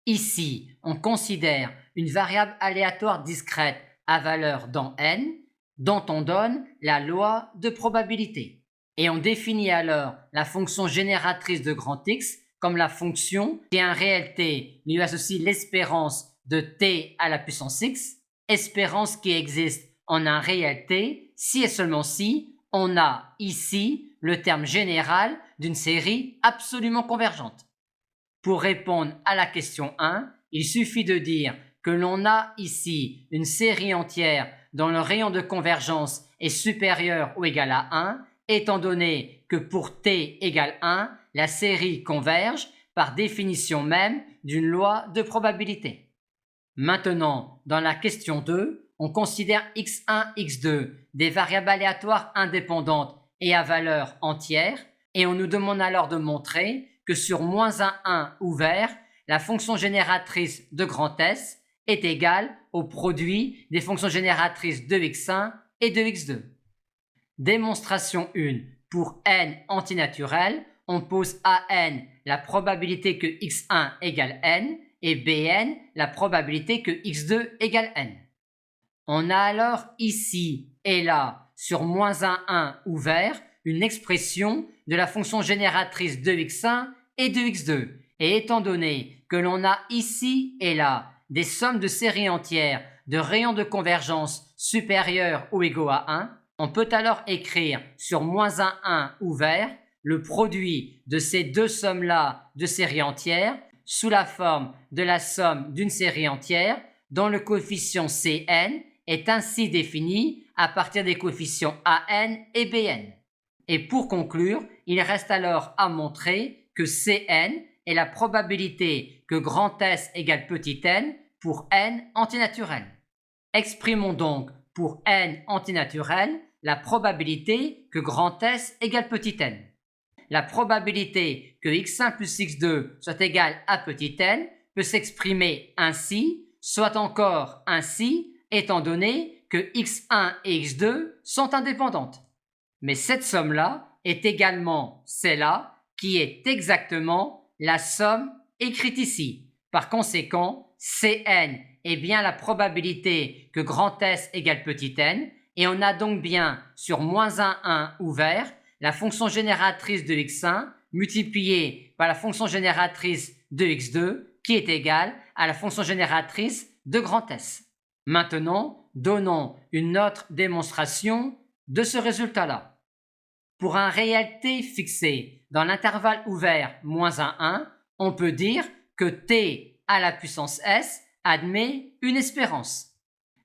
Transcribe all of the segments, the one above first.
Ici, on considère une variable aléatoire discrète à valeur dans n, dont on donne la loi de probabilité. Et on définit alors la fonction génératrice de grand X comme la fonction qui a un réel t lui associe l'espérance de t à la puissance x, espérance qui existe en un réel t si et seulement si on a ici le terme général d'une série absolument convergente. Pour répondre à la question 1, il suffit de dire que l'on a ici une série entière dont le rayon de convergence est supérieur ou égal à 1, étant donné que pour t égale 1, la série converge par définition même d'une loi de probabilité. Maintenant, dans la question 2, on considère x1, x2 des variables aléatoires indépendantes et à valeur entière, et on nous demande alors de montrer que sur -1 ouvert, la fonction génératrice de grand S est égale au produit des fonctions génératrices de x1 et de x2. Démonstration 1. Pour n antinaturel, on pose à n la probabilité que x1 égale n et bn la probabilité que x2 égale n. On a alors ici et là, sur -1 ouvert, une expression de la fonction génératrice de x1 et de x2. Et étant donné que l'on a ici et là des sommes de séries entières de rayons de convergence supérieurs ou égaux à 1, on peut alors écrire sur -1 ouvert le produit de ces deux sommes-là de séries entières sous la forme de la somme d'une série entière dont le coefficient Cn est ainsi défini à partir des coefficients An et Bn. Et pour conclure, il reste alors à montrer que Cn est la probabilité que grand S égale petit n pour n antinaturel. Exprimons donc pour n antinaturel la probabilité que grand S égale petit n. La probabilité que x1 plus x2 soit égal à petit n peut s'exprimer ainsi, soit encore ainsi, étant donné que x1 et x2 sont indépendantes. Mais cette somme-là est également celle-là qui est exactement la somme écrite ici. Par conséquent, Cn est bien la probabilité que grand S égale petit n, et on a donc bien sur -1 ouvert la fonction génératrice de x1 multipliée par la fonction génératrice de x2 qui est égale à la fonction génératrice de grand S. Maintenant, donnons une autre démonstration de ce résultat-là. Pour un réel t fixé dans l'intervalle ouvert -1, on peut dire que t à la puissance s admet une espérance.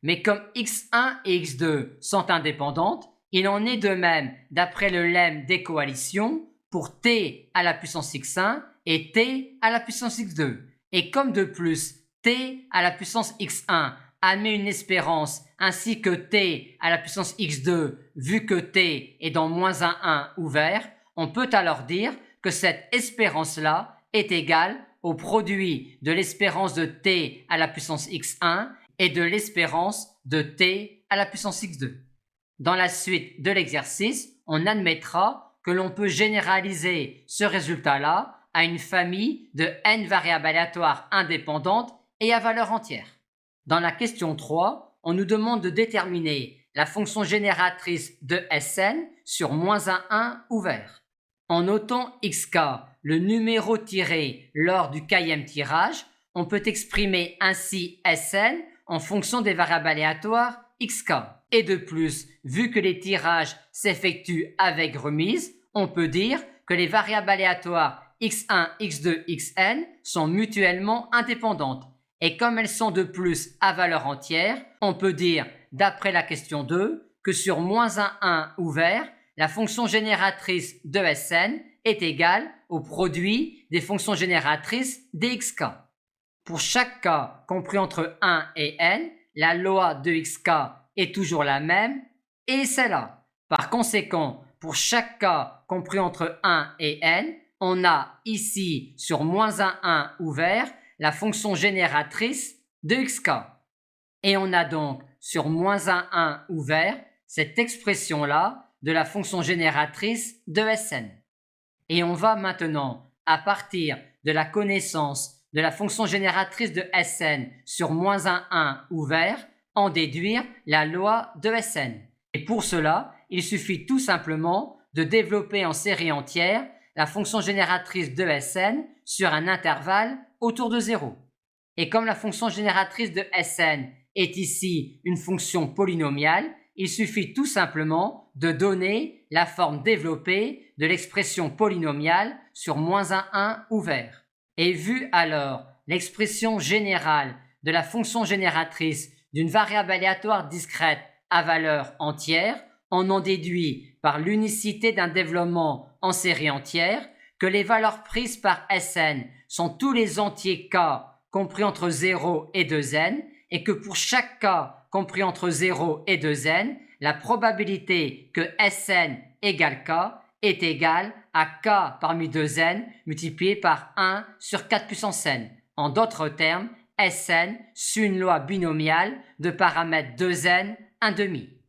Mais comme x1 et x2 sont indépendantes, il en est de même d'après le lemme des coalitions pour t à la puissance x1 et t à la puissance x2. Et comme de plus t à la puissance x1 admet une espérance ainsi que t à la puissance x2 vu que t est dans -1 ouvert, on peut alors dire que cette espérance-là est égale au produit de l'espérance de t à la puissance x1 et de l'espérance de t à la puissance x2. Dans la suite de l'exercice, on admettra que l'on peut généraliser ce résultat-là à une famille de n variables aléatoires indépendantes et à valeur entière. Dans la question 3, on nous demande de déterminer la fonction génératrice de Sn sur -1 ouvert. En notant xk, le numéro tiré lors du kème tirage, on peut exprimer ainsi Sn en fonction des variables aléatoires xk. Et de plus, vu que les tirages s'effectuent avec remise, on peut dire que les variables aléatoires x1, x2, xn sont mutuellement indépendantes. Et comme elles sont de plus à valeur entière, on peut dire, d'après la question 2, que sur -1 ouvert, la fonction génératrice de Sn est égale au produit des fonctions génératrices dxk. Pour chaque k compris entre 1 et n, la loi de xk est toujours la même et celle-là. Par conséquent, pour chaque k compris entre 1 et n, on a ici sur -1 ouvert la fonction génératrice de xk. Et on a donc sur -1 ouvert cette expression-là de la fonction génératrice de Sn. Et on va maintenant, à partir de la connaissance de la fonction génératrice de Sn sur moins 1 ouvert, en déduire la loi de Sn. Et pour cela, il suffit tout simplement de développer en série entière la fonction génératrice de Sn sur un intervalle autour de 0. Et comme la fonction génératrice de Sn est ici une fonction polynomiale, il suffit tout simplement de donner la forme développée de l'expression polynomiale sur moins 1 ouvert. Et vu alors l'expression générale de la fonction génératrice d'une variable aléatoire discrète à valeur entière, on en déduit par l'unicité d'un développement en série entière que les valeurs prises par Sn sont tous les entiers k compris entre 0 et 2n et que pour chaque k compris entre 0 et 2n, la probabilité que Sn égale k est égale à k parmi 2n multiplié par 1 sur 4 puissance n. En d'autres termes, Sn suit une loi binomiale de paramètres 2n 1/2.